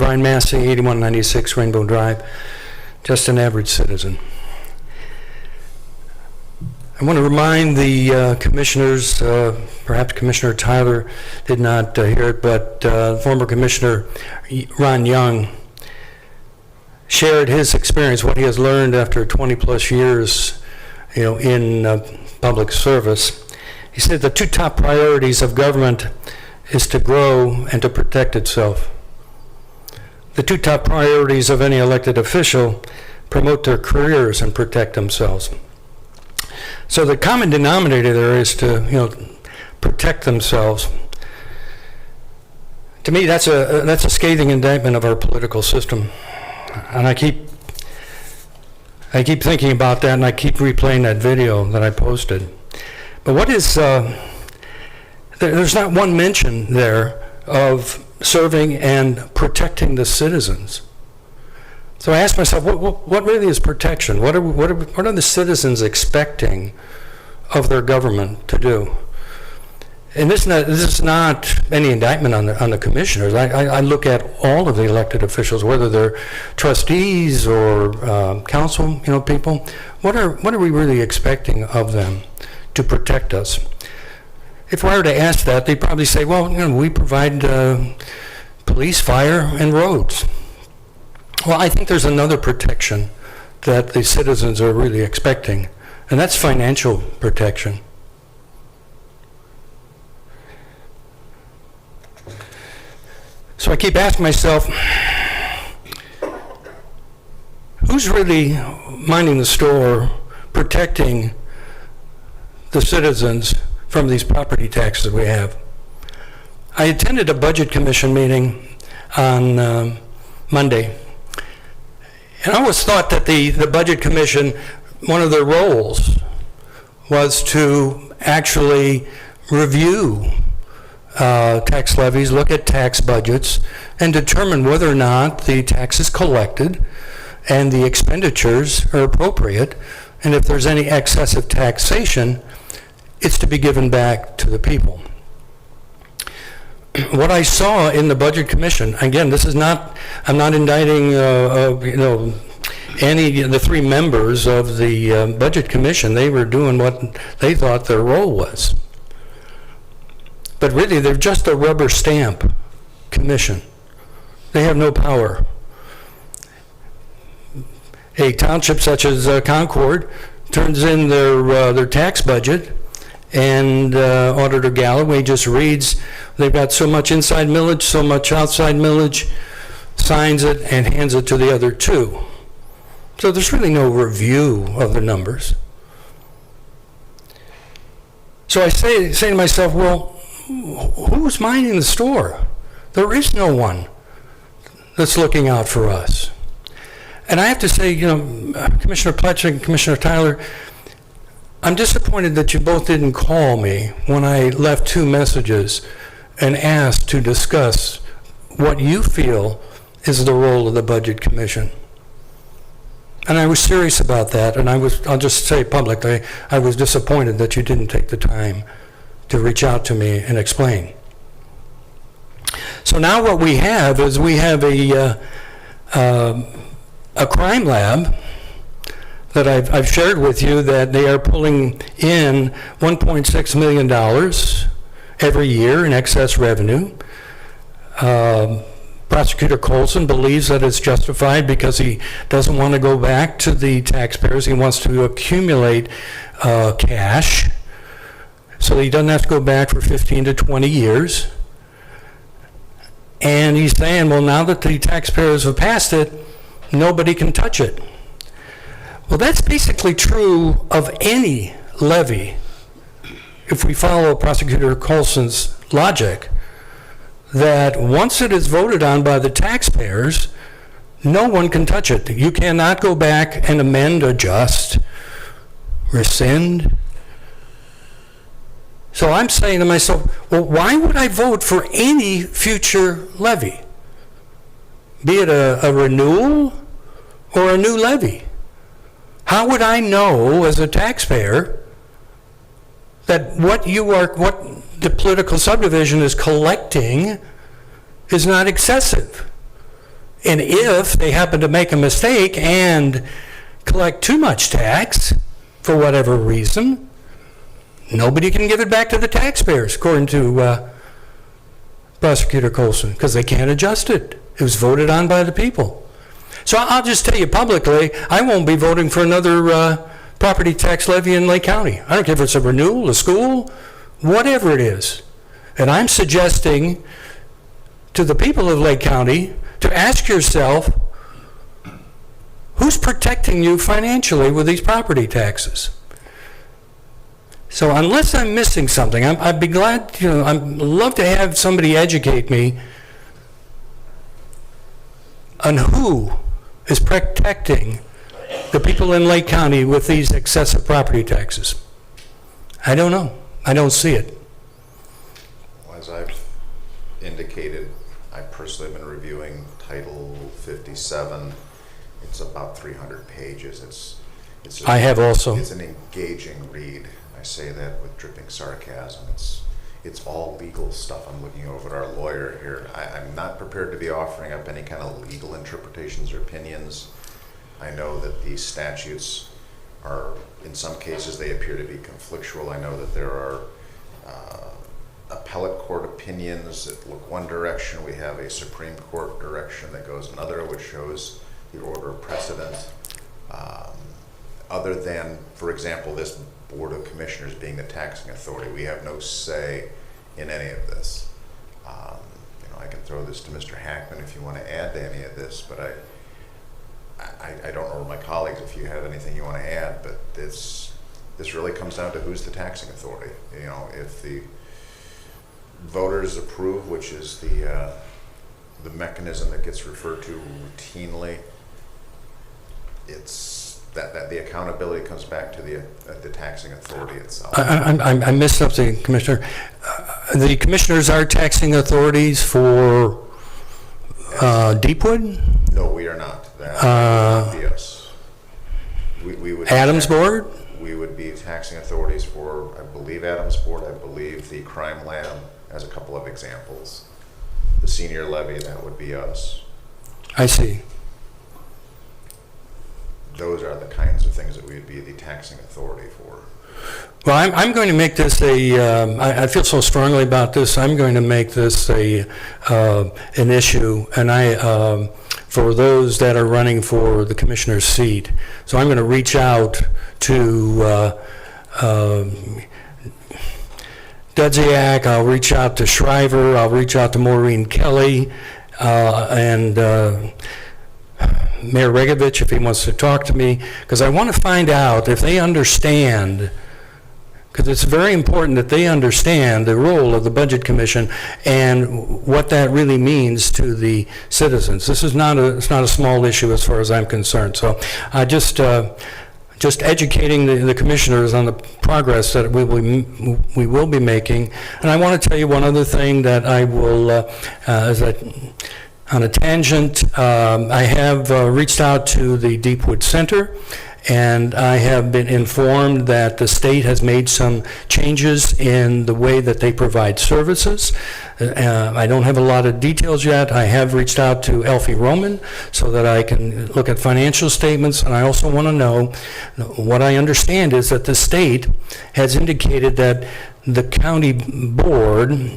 Brian Massie, 8196 Rainbow Drive, just an average citizen. I want to remind the commissioners, perhaps Commissioner Tyler did not hear it, but former Commissioner Ron Young shared his experience, what he has learned after 20 plus years, in public service. He said the two top priorities of government is to grow and to protect itself. The two top priorities of any elected official: promote their careers and protect themselves. So the common denominator there is to, protect themselves. To me, that's a scathing indictment of our political system, and I keep thinking about that, and I keep replaying that video that I posted. But what is there's not one mention there of serving and protecting the citizens. So I asked myself, what really is protection? What are the citizens expecting of their government to do? And this is not any indictment on the commissioners. I look at all of the elected officials, whether they're trustees or council, people. What are we really expecting of them to protect us? If I were to ask that, they'd probably say, well, we provide police, fire, and roads. Well, I think there's another protection that the citizens are really expecting, and that's financial protection. So I keep asking myself, who's really minding the store, protecting the citizens from these property taxes we have? I attended a budget commission meeting on Monday, and I always thought that the budget commission, one of their roles was to actually review tax levies, look at tax budgets, and determine whether or not the taxes collected and the expenditures are appropriate, and if there's any excessive taxation, it's to be given back to the people. What I saw in the Budget Commission, again, this is not, I'm not indicting, any of the three members of the Budget Commission. They were doing what they thought their role was. But really, they're just a rubber stamp commission. They have no power. A township such as Concord turns in their tax budget, and Auditor Galloway just reads, they've got so much inside millage, so much outside millage, signs it, and hands it to the other two. So there's really no review of the numbers. So I say to myself, well, who's minding the store? There is no one that's looking out for us. And I have to say, Commissioner Plecnik and Commissioner Tyler, I'm disappointed that you both didn't call me when I left two messages and asked to discuss what you feel is the role of the Budget Commission. And I was serious about that, and I'll just say publicly, I was disappointed that you didn't take the time to reach out to me and explain. So now what we have is we have a crime lab that I've shared with you, that they are pulling in $1.6 million every year in excess revenue. Prosecutor Colson believes that it's justified because he doesn't want to go back to the taxpayers. He wants to accumulate cash so that he doesn't have to go back for 15 to 20 years. And he's saying, well, now that the taxpayers have passed it, nobody can touch it. Well, that's basically true of any levy, if we follow Prosecutor Colson's logic, that once it is voted on by the taxpayers, no one can touch it. You cannot go back and amend, adjust, rescind. So I'm saying to myself, well, why would I vote for any future levy? Be it a renewal or a new levy? How would I know as a taxpayer that what the political subdivision is collecting is not excessive? And if they happen to make a mistake and collect too much tax, for whatever reason, nobody can give it back to the taxpayers, according to Prosecutor Colson, because they can't adjust it. It was voted on by the people. So I'll just tell you publicly, I won't be voting for another property tax levy in Lake County. I don't care if it's a renewal, a school, whatever it is. And I'm suggesting to the people of Lake County to ask yourself, who's protecting you financially with these property taxes? So unless I'm missing something, I'd be glad, I'd love to have somebody educate me on who is protecting the people in Lake County with these excessive property taxes. I don't know. I don't see it. Well, as I've indicated, I personally have been reviewing Title 57. It's about 300 pages. I have also. It's an engaging read. I say that with dripping sarcasm. It's all legal stuff. I'm looking over at our lawyer here. I'm not prepared to be offering up any kind of legal interpretations or opinions. I know that these statutes are, in some cases, they appear to be conflictual. I know that there are appellate court opinions that look one direction. We have a Supreme Court direction that goes another, which shows the order of precedent. Other than, for example, this Board of Commissioners being the taxing authority, we have no say in any of this. I can throw this to Mr. Hackman if you want to add to any of this, but I don't know my colleagues if you have anything you want to add, but this really comes down to who's the taxing authority. If the voters approve, which is the mechanism that gets referred to routinely, it's that the accountability comes back to the taxing authority itself. I missed something, Commissioner. The commissioners are taxing authorities for Deepwood? No, we are not. That would not be us. We would Adams Board? We would be taxing authorities for, I believe, Adams Board. I believe the crime lab, as a couple of examples. The senior levy, that would be us. I see. Those are the kinds of things that we would be the taxing authority for. Well, I'm going to make this I feel so strongly about this, I'm going to make this an issue, and for those that are running for the commissioner's seat. So I'm going to reach out to Dudziak, I'll reach out to Shriver, I'll reach out to Maureen Kelly, and Mayor Regovich, if he wants to talk to me, because I want to find out if they understand, because it's very important that they understand the role of the Budget Commission and what that really means to the citizens. This is it's not a small issue as far as I'm concerned. So I just educating the commissioners on the progress that we will be making. And I want to tell you one other thing that I will, on a tangent, I have reached out to the Deepwood Center, and I have been informed that the state has made some changes in the way that they provide services. I don't have a lot of details yet. I have reached out to Elfie Roman so that I can look at financial statements, and I also want to know, what I understand is that the state has indicated that the county board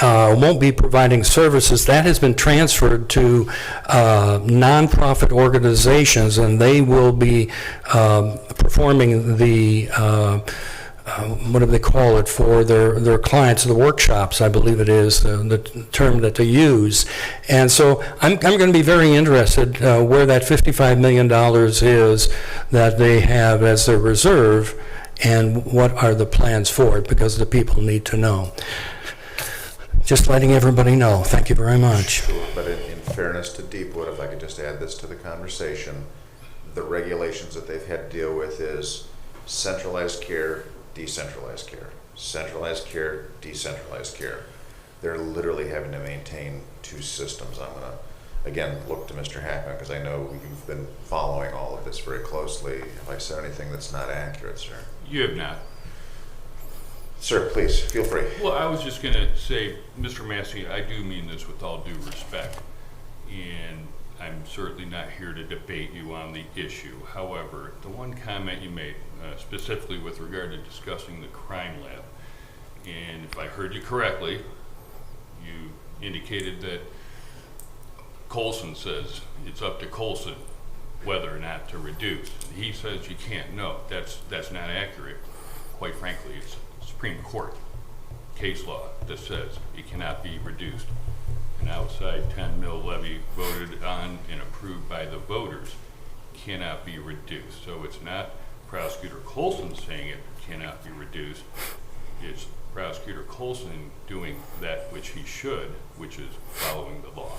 won't be providing services. That has been transferred to nonprofit organizations, and they will be performing the what do they call it, for their clients, the workshops, I believe it is the term that they use. And so I'm going to be very interested where that $55 million is that they have as their reserve, and what are the plans for it, because the people need to know. Just letting everybody know. Thank you very much. Sure, but in fairness to Deepwood, if I could just add this to the conversation, the regulations that they've had to deal with is centralized care, decentralized care. Centralized care, decentralized care. They're literally having to maintain two systems. I'm going to, again, look to Mr. Hackman, because I know you've been following all of this very closely. Have I said anything that's not accurate, sir? You have not. Sir, please, feel free. Well, I was just going to say, Mr. Massie, I do mean this with all due respect. and I'm certainly not here to debate you on the issue. However, the one comment you made, specifically with regard to discussing the crime lab, and if I heard you correctly, you indicated that Colson says it's up to Colson whether or not to reduce. He says you can't. No, that's not accurate. Quite frankly, it's Supreme Court case law that says it cannot be reduced. An outside 10 mil levy voted on and approved by the voters cannot be reduced. So it's not Prosecutor Colson saying it cannot be reduced. It's Prosecutor Colson doing that which he should, which is following the law.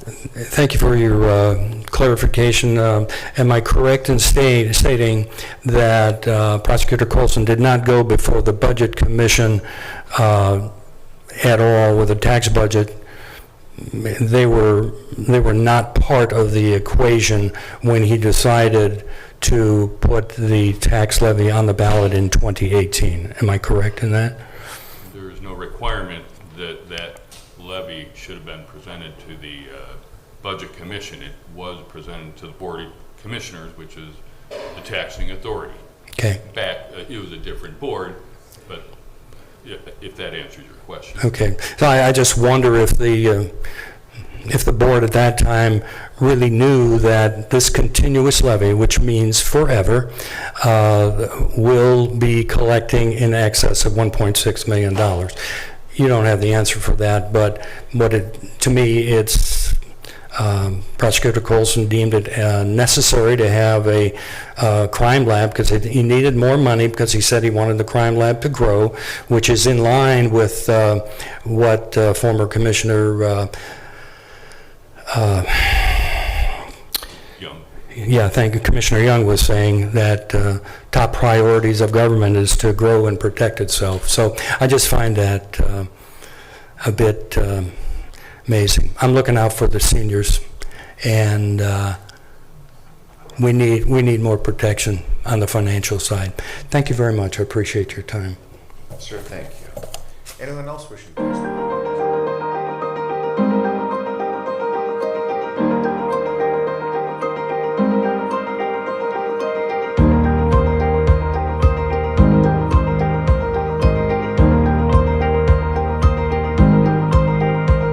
Thank you for your clarification. Am I correct in stating that Prosecutor Colson did not go before the Budget Commission at all with a tax budget? They were not part of the equation when he decided to put the tax levy on the ballot in 2018. Am I correct in that? There is no requirement that that levy should have been presented to the Budget Commission. It was presented to the Board of Commissioners, which is the taxing authority. Okay. It was a different board, but if that answers your question. Okay. So I just wonder if the board at that time really knew that this continuous levy, which means forever, will be collecting in excess of $1.6 million. You don't have the answer for that, but to me, it's Prosecutor Colson deemed it necessary to have a crime lab because he needed more money because he said he wanted the crime lab to grow, which is in line with what former Commissioner Young. Yeah, thank you. Commissioner Young was saying that top priorities of government is to grow and protect itself. So I just find that a bit amazing. I'm looking out for the seniors, and we need more protection on the financial side. Thank you very much. I appreciate your time. Sir, thank you. Anyone else wishing to ask?